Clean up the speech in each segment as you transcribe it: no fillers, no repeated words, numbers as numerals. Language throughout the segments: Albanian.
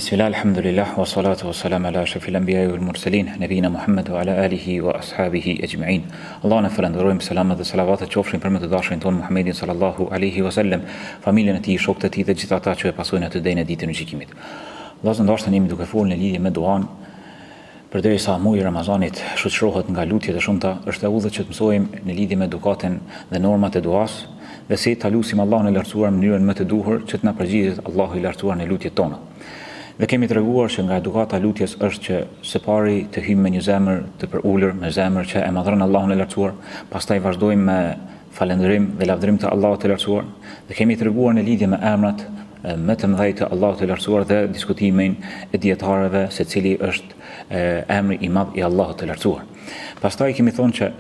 Bismillah, alhamdulillah, wa salatu wa salam ala shafil anbiya wal mursalin, nabina Muhammad wa ala alihi wa ashabihi ajma'in. Allah në falenderojmë, selamat dhe salavatet qofshin për me të dashurin tonë Muhammedin sallallahu alaihi wasallam, familjen e tij, shokët e tij dhe gjithë ata që e pasojnë atë deri në ditën e gjykimit. Vllazë ndoshta jemi duke folur në lidhje me duan, përderisa muaji i Ramazanit shoqërohet nga lutjet e shumta, është e udhëtë që të mësojmë në lidhje me edukatën dhe normat e duas, dhe si ta lutim Allahun e lartësuar në mënyrën më të duhur që të na përgjigjet Allahu i lartësuar në lutjet tona. Dhe kemi treguar që nga edukata e lutjes është që së pari të hyjmë me një zemër të përulur, me zemër që e madhron Allahun e lartësuar, pastaj vazhdojmë me falënderim dhe lavdërim të Allahut të lartësuar, dhe kemi treguar në lidhje me emrat më të mëdhenj të Allahut të lartësuar dhe diskutimin e dietarëve se cili është emri i madh i Allahut të lartësuar. Pastaj kemi thonë që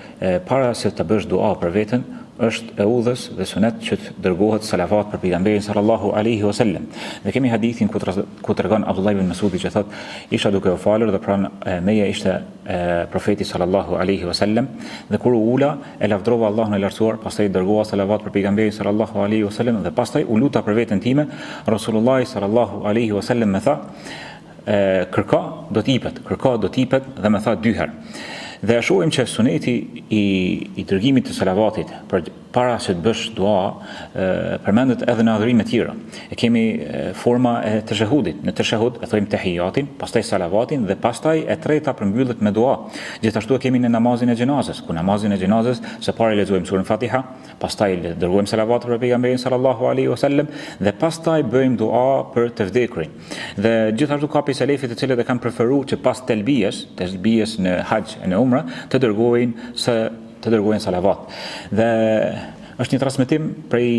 para se të bësh dua për veten, është e udhës dhe sunet që të dërgohet salavat për pejgamberin sallallahu alaihi wasallam. Dhe kemi hadithin ku tregon Abdullah ibn Mas'udi që thot, isha duke u falur dhe pranë meje ishte profeti sallallahu alaihi wasallam, dhe kur u ula e lavdrova Allahun e lartësuar, pastaj dërgova salavat për pejgamberin sallallahu alaihi wasallam dhe pastaj u luta për veten time. Rasulullah sallallahu alaihi wasallam më tha, kërko do t'jepet dhe më tha 2 herë. Dhe shohim që suneti i dërgimit të salavatit për para se të bësh dua përmendet edhe në adhurime tjera. E kemi forma e teshahudit. Në teshahud e thojmë tahiyatin, pastaj salavatin dhe pastaj e treta përmbyllet me dua. Gjithashtu e kemi në namazin e xhenazës, ku namazin e xhenazës së pari lexojmë surën Fatiha, pastaj dërgojmë salavat për pejgamberin sallallahu alaihi wasallam dhe pastaj bëjmë dua për të vdekurin. Dhe gjithashtu ka pjesë selefit të cilët e kanë preferuar që pas telbijes në haxh e në umra të dërgojnë salavat. Dhe është një transmetim prej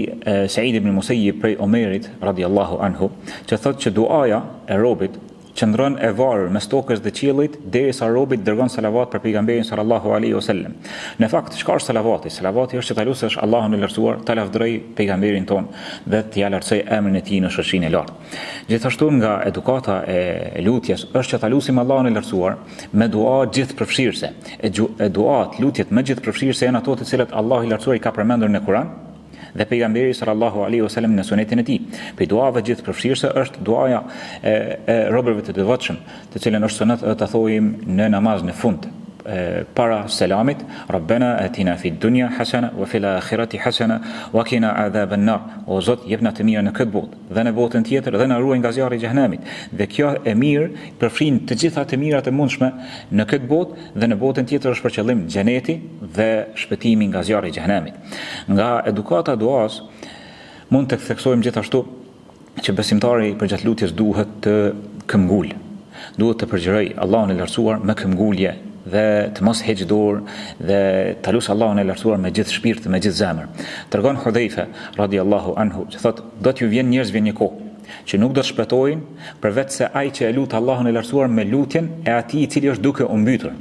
Said ibn Musayyib prej Omerit radiallahu anhu, që thotë që duaja e robit qëndron e varur mes tokës dhe qiellit derisa robi dërgon salavat për pejgamberin sallallahu alaihi wasallam. Në fakt, çka është salavati? Salavati është që ta lutësh Allahun e lartësuar, ta lavdëroj pejgamberin ton dhe t'ia lartësoj emrin e tij në shoqërinë e lartë. Gjithashtu nga edukata e lutjes është që ta lutim Allahun e lartësuar me dua gjithëpërfshirëse. Duat, lutjet me gjithëpërfshirëse janë ato të cilat Allahu i lartësuar i ka përmendur në Kur'an dhe pejgamberi sallallahu alaihi wasallam në sunetin e tij. Për duave gjithëpërfshirëse është duaja e robërve të devotshëm, të cilën është sunet ta thojmë në namaz në fund para selamit, Rabbena atina fid dunya hasana wa fil akhirati hasana wa qina adhaban nar. O Zot, jepna të mirë në këtë botë dhe në botën tjetër dhe na ruaj nga zjarri i xhenemit. Dhe kjo e mirë përfshin të gjitha të mirat e mundshme në këtë botë dhe në botën tjetër është për qëllim xheneti dhe shpëtimi nga zjarri i xhenemit. Nga edukata duas mund të theksojmë gjithashtu që besimtari përgjatë lutjes duhet të këmbgul. Duhet të përgjëroj Allahun e lartësuar me këmbgulje dhe të mos heqë dorë dhe të lusë Allahun e lartësuar me gjithë shpirt, me gjithë zemër. Tregon Hudhaifa radiallahu anhu që thot, do t'ju vjen njerëzve një kohë që nuk do të shpëtojnë përveç se ai që e lut Allahun e lartësuar me lutjen e atij i cili është duke u mbytur.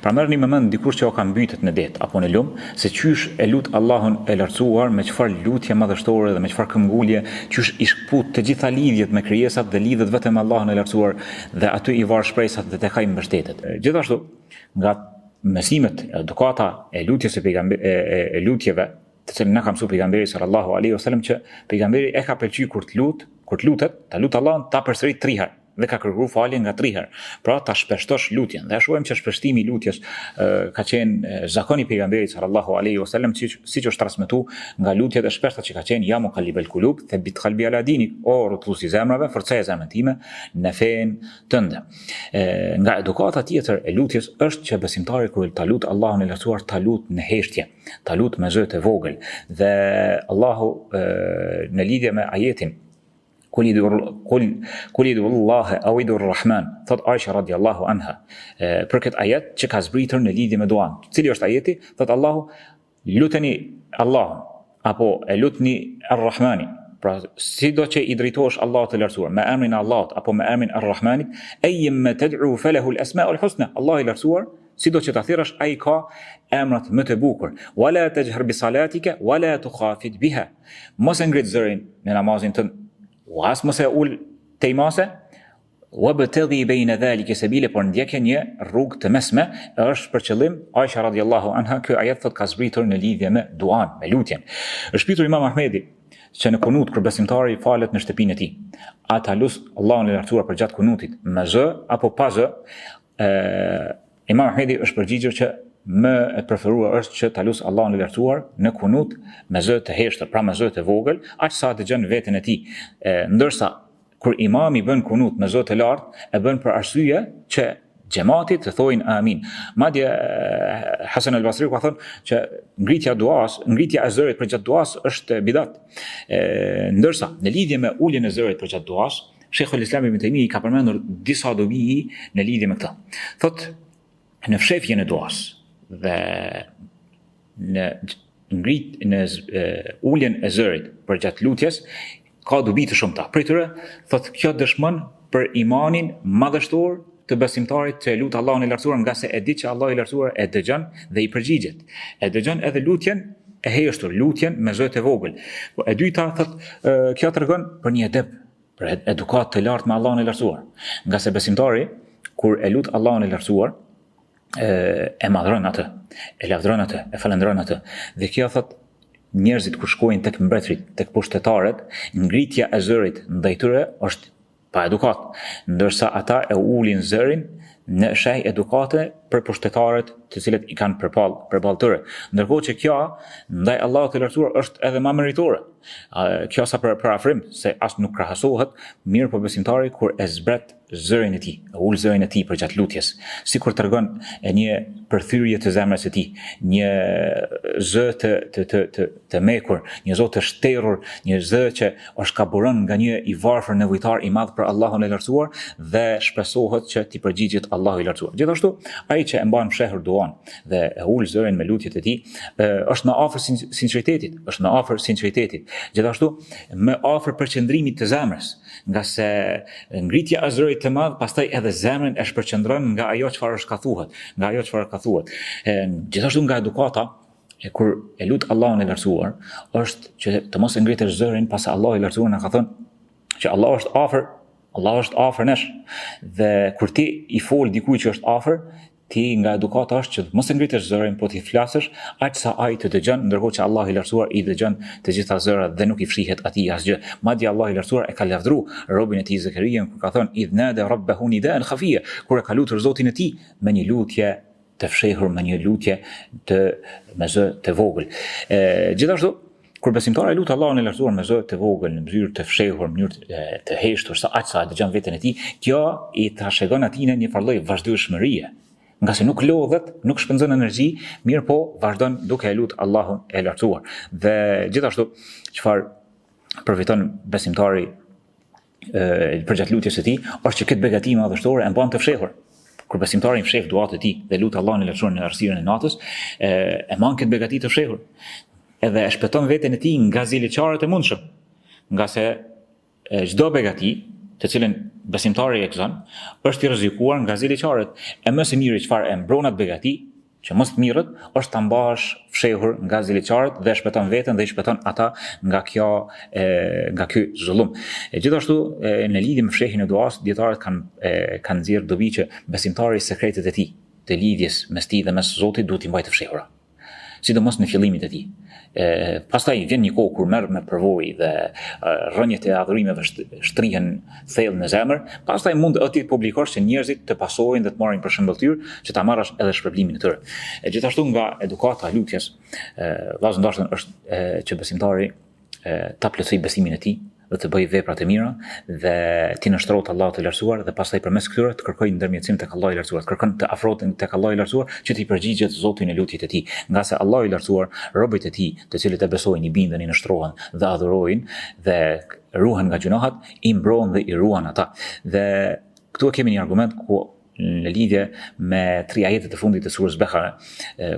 Pra merrni me mend dikush që o ka mbytet në det apo në lum, se qysh e lut Allahun e lartësuar me çfarë lutje madhështore dhe me çfarë këmbgulje, qysh i shkput të gjitha lidhjet me krijesat dhe lidhet vetëm me Allahun e lartësuar dhe aty i var shpresat dhe tek ai mbështetet. Gjithashtu nga mësimet, edukata e lutjes e lutjeve të cilën na ka mësuar pejgamberi sallallahu alaihi wasallam, që pejgamberi e ka pëlqyer kur të lutet, ta lut Allahun, ta përsërit 3 herë dhe ka kërkuar falje nga 3 herë. Pra ta shpeshtosh lutjen. Dhe shohim që shpeshtimi i lutjes ka qenë zakoni pejgamberit sallallahu alaihi wasallam, siç është transmetuar nga lutjet e shpeshta që ka qenë ja muqallibal qulub thabbit qalbi ala dinik, o rrotulluesi zemrave, forcoje zemrën time në fen tënde. Nga edukata tjetër e lutjes është që besimtari kur ta lut Allahun e lartësuar, ta lut në heshtje, ta lut me zë të vogël. Dhe Allahu në lidhje me ajetin Kul idu Allahe au idu Rahman, thot Aisha radiallahu anha, për këtë ajet që ka zbritur në lidhje me duan. Cili është ajeti? Thot Allahu, luteni Allahun, apo e lutni Ar-Rahmani. Pra, sido që i drejtohesh Allahut të lartësuar, me emrin e Allahut apo me emrin Ar-Rahmanit, ayyama tad'u falahu al-asma'ul husna. Allahu i lartësuar, sido që ta thirrësh, ai ka emrat më të bukur. Wala tajhar bi salatika wala tukhafit biha. Mos e ngrit zërin në namazin tënd. Was mos e ul tejmase, wabtaghi bayna dhalika sabila, por ndjekje një rrugë të mesme, është për qëllim Aisha radiallahu anha, ky ajet thot ka zbritur në lidhje me duan, me lutjen. Është shpitur Imam Ahmedi që në kunut kur besimtari falet në shtëpinë e tij, a ta lut Allahun e lartësuar për gjatë kunutit me zë apo pa zë, Imam Ahmedi është përgjigjur që më e preferuar është që ta lut Allahun e lartësuar në kunut me zë të heshtër, pra me zë të vogël, aq sa dëgjon veten e tij. Ndërsa kur imami bën kunut me zë të lartë, e bën për arsye që xhamati të thojnë amin. Madje Hasan al-Basri ka thënë që ngritja e zërit për gjatë duas është bidat. Ndërsa në lidhje me uljen e zërit për gjatë duas, Sheikhul Islam Ibn Taymiyyah ka përmendur disa dobi në lidhje me këtë. Thotë në fshefjen e duas dhe në uljen e zërit për gjatë lutjes ka dobi të shumta. Për tyre thotë kjo dëshmon për imanin madhështor të besimtarit që lut Allahun e lartësuar, nga se e di që Allahu i lartësuar e dëgjon dhe i përgjigjet. E dëgjon edhe lutjen e heshtur, lutjen me zë të vogël. Po e dyta thotë kjo tregon për një edep, për edukat të lartë me Allahun e lartësuar. Nga se besimtari kur e lut Allahun e lartësuar, e madhron atë, e lavdron atë, e falendron atë. Dhe kjo thotë njerëzit kur shkojnë tek mbretërit, tek pushtetarët, ngritja e zërit ndaj tyre është pa edukat, ndërsa ata e ulin zërin në sheh edukate për pushtetarët të cilët i kanë përballë tyre. Ndërkohë që kjo ndaj Allahut të lartësuar është edhe më meritore. Kjo sa për afrim se as nuk krahasohet, mirë po besimtari kur e zbret zërin e tij, e ul zërin e tij për gjatë lutjes, sikur tregon një përthyrje të zemrës së tij, një zë të mekur, një zë të shterur, një zë që është kaburon nga një i varfër nevojtar i madh për Allahun e lartësuar dhe shpresohet që t'i përgjigjet Allahu i lartësuar. Gjithashtu, ai që e mban fshehur duan dhe e ul zërin me lutjet e tij, është më afër sinqeritetit, Gjithashtu, më afër përqendrimit të zemrës, nga se ngritja e zërit të madh pastaj edhe zemrën e shpërqendron nga ajo çfarë ka thuhet, Gjithashtu nga edukata kur e lut Allahun e lartësuar është që të mos e ngritësh zërin pas Allahu i lartësuar na ka thënë që Allah është afër nesh, dhe kur ti i fol dikujt që është afër, ti nga edukata është që mos e ngritësh zërin, po ti flasësh aq sa ai të dëgjon, ndërkohë që Allahu i lartësuar i dëgjon të gjitha zërat dhe nuk i fshihet atij asgjë. Madje Allahu i lartësuar e ka lavdruar robën e tij Zakarian kur ka thënë idh nada rabbahu nidaan khafiyya, kur e ka lutur Zotin e tij me një lutje të fshehur, me një lutje me zë të vogël. Gjithashtu kur besimtari lut Allahun e lartësuar me zë të vogël, në mënyrë të fshehur, në mënyrë të heshtur, aq sa dëgjon veten e tij, kjo i trashëgon atij një farë lloj vazhdueshmërie. Nga se nuk lodhet, nuk shpenzon energji, mirë po vazhdon duke e lut Allahun e lartësuar. Dhe gjithashtu, çfarë përfiton besimtari për gjatë lutjes së tij, është që këtë begati madhështore e mban të fshehur. Kur besimtari fsheh duat e tij dhe lut Allahun e lartësuar në errësirën e natës, e mban këtë begati të fshehur. Edhe e shpëton veten e tij nga zileqarët e mundshëm. Nga se çdo begati të cilën besimtari e gëzon, është i rrezikuar nga zileqarët. E më së miri çfarë e mbron atë begati, që mos të mirët, është ta mbash fshehur nga zileqarët dhe shpëton veten dhe i shpëton ata nga ky zullum. Gjithashtu në lidhje me fshehjen e duas, dietarët kanë nxjerrë dobi që besimtari sekretet e tij, të lidhjes mes tij dhe mes Zotit duhet i mbajë të fshehura, sidomos në fillimin e tij. Pastaj vjen një kohë kur merr me përvojë dhe rrënjët e adhurimeve shtrihen thellë në zemër, pastaj mund ti publikosh që njerëzit të pasojnë dhe të marrin për shembulltyr që ta marrësh edhe shpërblimin e tyre. Gjithashtu nga edukata e lutjes, vllazë ndoshta është që besimtari ta plotësoj besimin e tij dhe të bëj veprat e mira dhe ti nështrohet Allahut të lartësuar dhe pastaj përmes këtyre të kërkoj ndërmjetësim tek Allahu i lartësuar, kërkon të afrohen tek Allahu i lartësuar që të përgjigjet Zotin e lutjet e tij, nga se Allahu i lartësuar robët e tij, të cilët e besojnë, i bindën, i nështrohen dhe adhurojnë dhe ruhen nga gjunohat, i mbrohen dhe i ruan ata. Dhe këtu kemi një argument në lidhje me 3 ajetet e fundit të surës Bekare,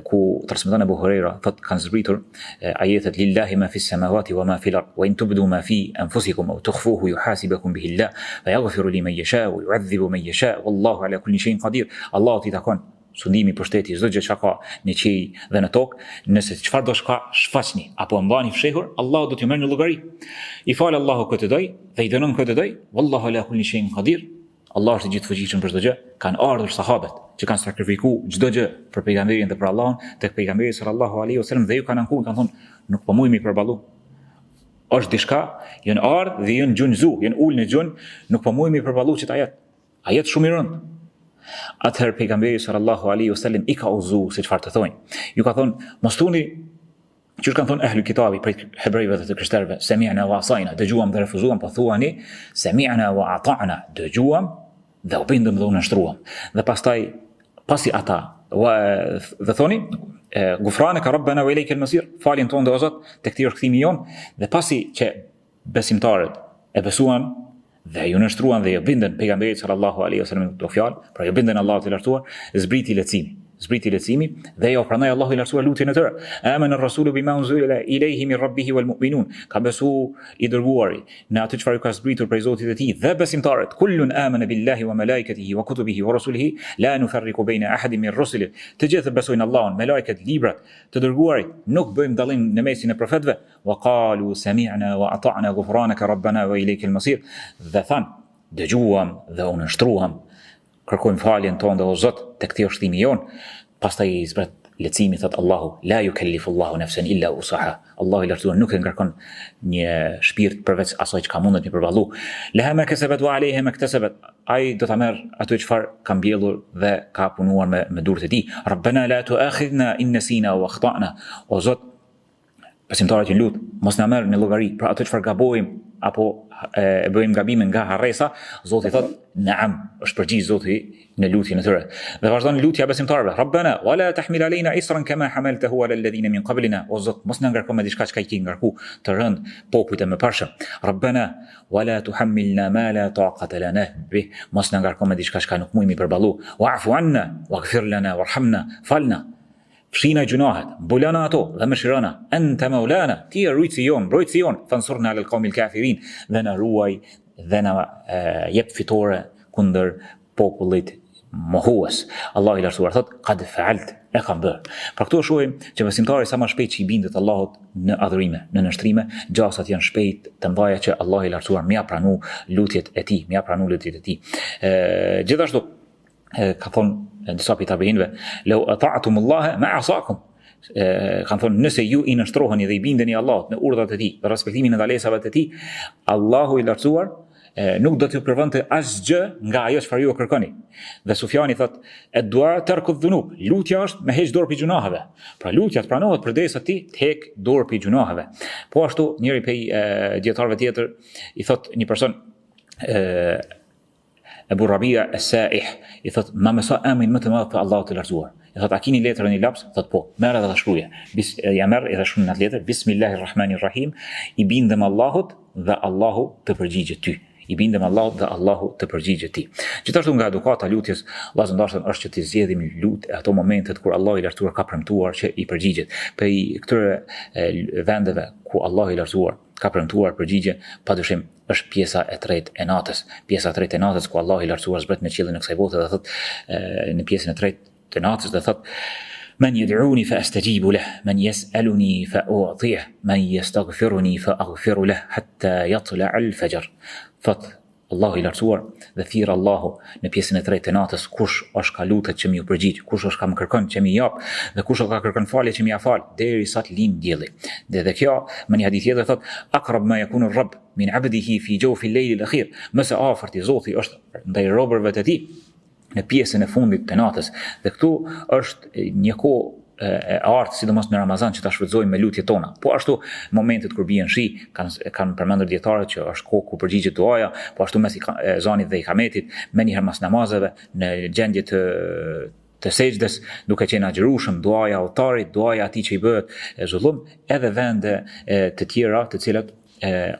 ku transmeton Abu Huraira thotë kanë zbritur ajetet lillahi ma fis samawati wa ma fil ard wa in tubdu ma fi anfusikum aw tukhfuhu yuhasibukum bihi Allah wa yaghfiru liman yasha wa yu'adhibu man yasha wallahu ala kulli shay'in qadir. Allahu t'i takon sundimi, pushteti, çdo gjë që ka në qiell dhe në tokë, nëse çfarë do shfaqni apo mbani fshehur, Allahu do t'ju merr në llogari. I fal Allahu këtë doj dhe i dënon këtë doj, wallahu ala kulli shay'in qadir. Allah është i gjithë fuqishëm për çdo gjë. Kanë ardhur sahabët që kanë sakrifikuar çdo gjë për pejgamberin dhe për Allahun, tek pejgamberi sallallahu alaihi wasallam dhe ju kanë ankuar, kanë thonë nuk po mujmë përballu. është diçka, janë ardhë dhe janë gjunjëzu, janë ullë në gjunjë, nuk po mujmë i përballu që ajet. Ajet shumë i rëndë. Atëherë pejgamberi sallallahu alaihi wasallam i ka uzu se çfarë të thonë. Ju ka thonë, mos thoni që kanë thonë ehlu kitabi prej hebrejve dhe të krishterëve, sami'na wa asajna, dëgjuam dhe refuzuam, po thuani sami'na wa ata'na, dëgjuam dhe u bindëm dhe u nështruam. Dhe pastaj pasi ata dhe thoni gufranaka rabbana wa ilayka al-masir, falin tonë dhe o Zot, tek ti është kthimi jon, dhe pasi që besimtarët e besuan dhe ju nështruan dhe ju bindën pejgamberit sallallahu alaihi wasallam këto fjalë, pra ju bindën Allahut i lartësuar, zbriti lehtësimi dhe jo pranoi Allahu i lartësuar lutjen e tyre. Amana ar-rasulu bima unzila ilayhi min rabbih wal mu'minun, ka besu i dërguari në atë çfarë ka zbritur prej Zotit të tij dhe besimtarët. Kullun amana billahi wa malaikatihi wa kutubihi wa rusulihi la nufarriqu baina ahadin min rusulihi. Të gjithë besojnë Allahun, melajket, librat të dërguarit, nuk bëjmë dallim në mesin e profetëve. Wa qalu sami'na wa ata'na ghufranaka rabbana wa ilayka al-masir. Dhe than, dëgjuam dhe u nështruam, kërkojmë faljen tonë dhe o Zot, tek ti është kthimi jon. Pastaj i zbret lehtësimi, thot Allahu, la yukallifu Allahu nafsan illa wusaha. Allahu i lartësuar nuk e ngarkon një shpirt përveç asaj që ka mundet mi përballu. Laha ma kasabat wa alayha ma iktasabat. Ai do ta merr atë çfarë ka mbjellur dhe ka punuar me durrët e tij. Rabbana la tu'akhidhna in nasina wa akhta'na. O Zot, besimtarët që lut, mos na merr në llogari për atë çfarë gabojmë apo e bëjmë gabime nga harresa. Zoti thot naam, është përgjigj Zoti në lutjen e tyre. Dhe vazhdon lutja besimtarëve, Rabbana wala tahmil aleyna isran kama hamaltahu ala alladhina min qablina. O Zot, mos na ngarko me diçka që i ke ngarku të rënd popujt e mëparshëm. Rabbana wala tuhammilna ma la taqata lana bih. Mos na ngarko me diçka që nuk mujmë përballu. Wa'fu anna waghfir lana warhamna. Falna, fshina gjunahet, mbulana ato dhe mëshirona. Anta maulana, ti je rujtësi jon, mbrojtësi jon. Fansurna ala alqawmil kafirin, dhe na ruaj dhe na jep fitore kundër popullit mohues. Allahu i lartësuar thot qad fa'alt, e kam bërë. Pra këtu shohim që besimtari sa më shpejt që i bindet Allahut në adhurime, në nështrime, gjasat janë shpejt të mbaja që Allahu i lartësuar m'ia pranu lutjet e tij, Gjithashtu ka thonë në disa pitabinëve, law ata'tum Allah ma asakum. Kanë thonë, nëse ju i nështroheni dhe i bindeni Allahut në urdhat e tij, dhe respektimin e ndalesave të tij, Allahu i lartësuar nuk do t'ju përvonte asgjë nga ajo çfarë ju kërkoni. Dhe Sufjani thot, ad-du'a tarku dhunub, lutja është me heq dorë pi gjunaheve. Pra lutja të pranohet përderisa ti të heq dorë pi gjunaheve. Po ashtu njëri prej dietarëve tjetër i thot një person Abu Rabia as-Sa'ih, i thot, ma mëso amin më të madh të Allahut të lartësuar. I thot, a keni letrën një laps? Thot, po, merr edhe shkruaje. Ja merr edhe shkruaj në atë letër, Bismillahirrahmanirrahim, i bindem Allahut dhe Allahu të përgjigjet ty. I bindem Allahut dhe Allahu të përgjigjet ti. Gjithashtu nga edukata lutjes, vllazëndarën është që të zgjedhim ato momentet kur Allahu i lartësuar ka premtuar që i përgjigjet. Për këtyre vendeve ku Allahu i lartësuar ka premtuar përgjigje, padyshim është pjesa e tretë e natës. Pjesa e tretë e natës ku Allahu i lartësuar zbret në qiellin e kësaj bote dhe thot në pjesën e tretë të natës dhe thot من يدعوني فأستجيب له من يسألني فأعطيه من يستغفرني فأغفر له حتى يطلع الفجر. Thot Allahu i lartësuar dhe thirr Allahu në pjesën e tretë të natës, kush është ka lutet që më u përgjigj, kush është ka më kërkon që më jap dhe kush ka kërkon falje që më ia fal derisa të lind dielli. Dhe kjo në një hadith tjetër thot aqrab ma yakunu ar-rabb min 'abdihi fi jawfi al-layl al-akhir. Më së afërt i Zoti është ndaj robërve të tij në pjesën e fundit të natës. Dhe këtu është një kohë e artë, sidomos në Ramazan, që ta shfrytëzojmë me lutjet tona. Po ashtu momentet kur bien shi, kanë përmendur dietarët që është kohë ku përgjigjet duaja, po ashtu mes ezanit dhe ikametit, menjëherë mas namazeve, në gjendje të sejdës, duke qenë agjërueshëm, duaja udhëtarit, duaja atij që i bëhet zullum, edhe vende të tjera të cilat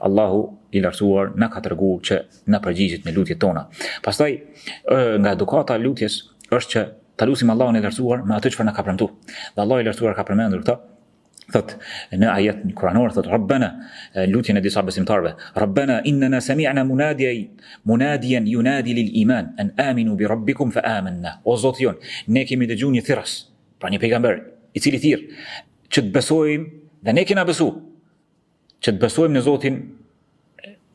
Allahu i lartësuar na ka treguar që na përgjigjet me lutjet tona. Pastaj nga edukata e lutjes është që ta lutim Allahun e lartësuar me atë çfarë na ka premtuar. Dhe Allahu i lartësuar ka përmendur këtë. Thot në ajet kuranor thot Rabbana, lutjen e disa besimtarëve, Rabbana innana sami'na munadiyan yunadi lil iman an aminu bi rabbikum fa amanna. O Zoti jon, ne kemi dëgjuar një thirrës, pra një pejgamber i cili thirr që të besojmë dhe ne kena besu, që të besojmë në Zotin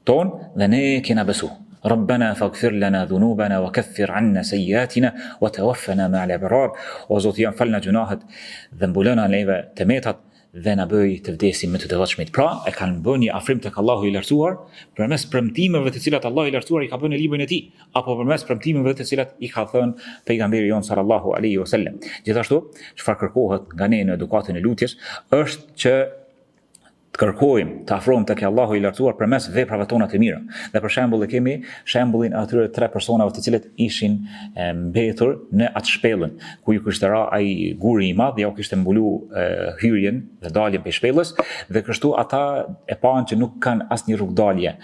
ton dhe ne kena besu. ربنا فاغفر لنا ذنوبنا وكفر عنا سيئاتنا وتوفنا مع الابرار. O Zoti jon, falna gjunahet dhe mbulona neve të metat dhe na bëj të vdesim me të devotshmit. Pra, e kanë bërë një afrim tek Allahu i lartësuar përmes premtimeve të cilat Allahu i lartësuar i ka bërë në librin e tij, apo përmes premtimeve të cilat i ka thënë pejgamberi jon sallallahu alaihi wasallam. Gjithashtu, çfarë kërkohet nga ne në edukatën e lutjes është që të kërkojmë të afrohemi tek Allahu i lartësuar përmes veprave tona të mira. Dhe për shembull e kemi shembullin e atyre 3 personave të cilët ishin mbetur në atë shpellën ku ju kishte ra ai guri i madh, ja u kishte mbulu hyrjen dhe daljen prej shpellës, dhe kështu ata e panë që nuk kanë asnjë rrugë dalje,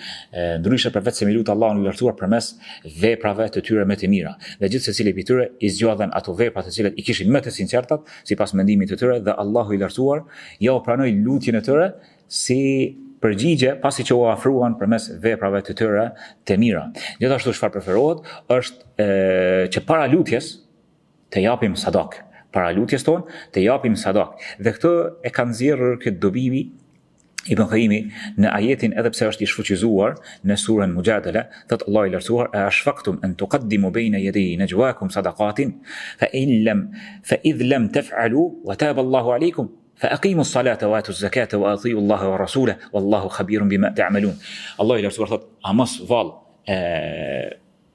ndryshe përveç se me lut Allahun i lartësuar përmes veprave të tyre më të mira. Dhe gjithë secili prej tyre i zgjodhen ato vepra të cilat i kishin më të sinqertat sipas mendimit të tyre, dhe Allahu i lartësuar ja u pranoi lutjen e tyre si përgjigje pasi që u afruan përmes veprave të tyre të mira. Gjithashtu çfarë preferohet është që para lutjes të japim sadak. Para lutjes tonë të japim sadak. Dhe këtë e kanë nxjerrur këtë dobimi Ibn Qayyimi në ajetin, edhe pse është i shfuqizuar në surën Mujadala, thot Allahu i lartësuar: "A ashfaqtum an tuqaddimu bayna yaday najwaakum sadaqatin fa idh lam taf'alu wa taba Allahu alaykum فأقيموا الصلاة وآتوا الزكاة وأطيعوا الله ورسوله والله خبير بما تعملون." Allah i lartësuar thot: "A mos vallë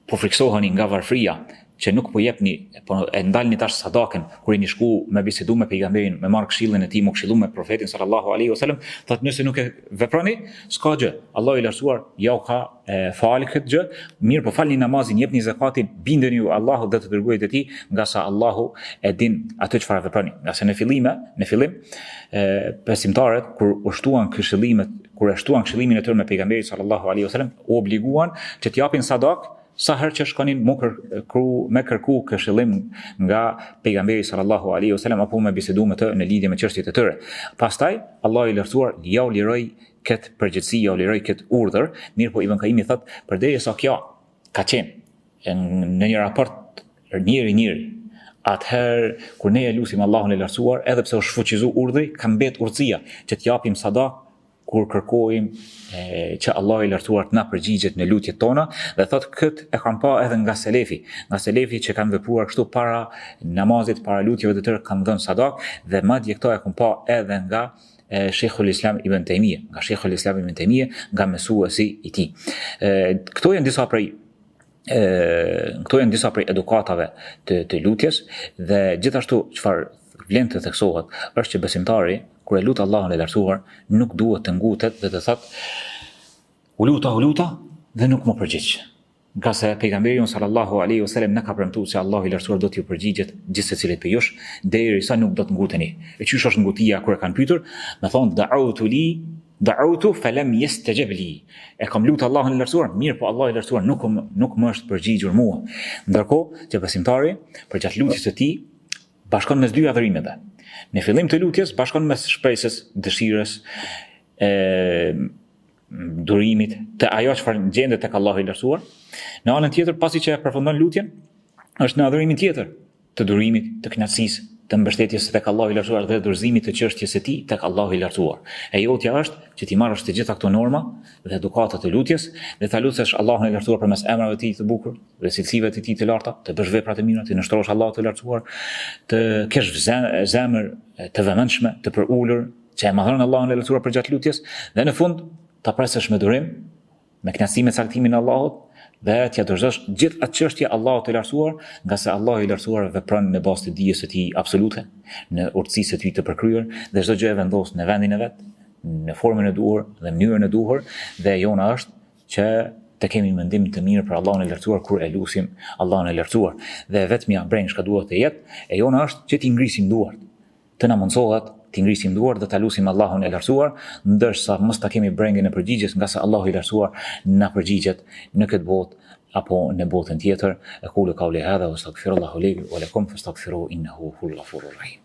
po friksoheni nga varfria që nuk po jepni, po e ndalni tash sadakën kur jeni shku me bisedu me pejgamberin, me marr këshillin e tij, me këshillu me profetin sallallahu alaihi wasallam, thot nëse nuk e veproni, s'ka gjë. Allah i lartësuar ja u ka fal këtë gjë, mirë po falni namazin, jepni zakatin, bindeni ju Allahut dhe të dërguarit e tij, nga sa Allahu e din atë çfarë veproni." Nga se në fillim besimtarët kur u shtuan këshillimin e tyre me pejgamberin sallallahu alaihi wasallam, u obliguan që të japin sadak sa herë që shkonin me kërku këshillim nga pejgamberi sallallahu alaihi wasallam apo me bisedu me të në lidhje me çështjet e tyre. Pastaj Allahu i lartësuar ja u liroi këtë përgjegjësi, ja u liroi këtë urdhër, mirë po Ibn Qayyimi thot përderisa kjo ka qenë në një raport njëri, atëherë kur ne e lutim Allahun e lartësuar, edhe pse është shfuqizu urdhri, ka mbet urtësia që të japim sadak kur kërkojmë që Allah i lartësuar të na përgjigjet në lutjet tona, dhe thot këtë e kam pa edhe nga selefi që kanë vepruar kështu para namazit, para lutjeve të tyre kanë dhënë sadak, dhe madje këto e kam pa edhe nga Sheikhul Islam Ibn Taymije, nga mësuesi i tij. Këto janë disa prej edukatave të lutjes, dhe gjithashtu çfarë vlen të theksohet është që besimtari kur e lut Allahun e lartësuar nuk duhet të ngutet dhe të thotë u luta dhe nuk më përgjigj. Nga se pejgamberi sallallahu alaihi wasallam na ka premtuar se Allahu i lartësuar do t'ju përgjigjet gjithë secilit prej jush derisa nuk do të nguteni. E çysh është ngutia kur e kanë pyetur, me thonë da'utu falam yastajib li. E kam lut Allahun e lartësuar, mirë po Allahu i lartësuar nuk më është përgjigjur mua. Ndërkohë që besimtari përgjatë lutjes së tij bashkon mes dy adhurimeve. Në fillim të lutjes bashkon mes shpresës, dëshirës, durimit të ajo çfarë gjendet tek Allahu i lartësuar. Në anën tjetër, pasi që e përfundon lutjen, është në adhurimin tjetër të durimit, të kënaqësisë, të mbështetjes tek Allahu i lartësuar dhe dorëzimit të çështjes së tij tek Allahu i lartësuar. E jotja është që ti marrësh të gjitha këto norma dhe edukatat e lutjes dhe ta lutësh Allahun e lartësuar përmes emrave të tij të bukur dhe cilësive të tij të larta, të bësh vepra të mira, të nështrosh Allahut të lartësuar, të kesh zemër të vëmendshme, të përulur, që e madhron Allahun e lartësuar përgjatë lutjes, dhe në fund ta presësh me durim, me kënaqësi me caktimin e Allahut, dhe t'ja dorëzosh gjithë atë çështje Allahut të lartësuar, nga se Allahu i lartësuar vepron në bazë të dijes së tij absolute, në urtësisë së tij të përkryer, dhe çdo gjë e vendos në vendin e vet, në formën e duhur dhe mënyrën e duhur, dhe jona është që të kemi mendim të mirë për Allahun e lartësuar kur e lutim Allahun e lartësuar. Dhe vetmja brengshka duhet të jetë e jona është që t'i ngrisim duart. Të na mundsohet t'i ngrisim duart dhe ta lutim Allahun e lartësuar, ndërsa mos ta kemi brengën e përgjigjes, nga se Allahu i lartësuar na përgjigjet në këtë botë apo në botën tjetër. Aqulu qawli hadha wa astaghfirullaha li wa lakum fastaghfiruhu innahu huwal ghafurur rahim.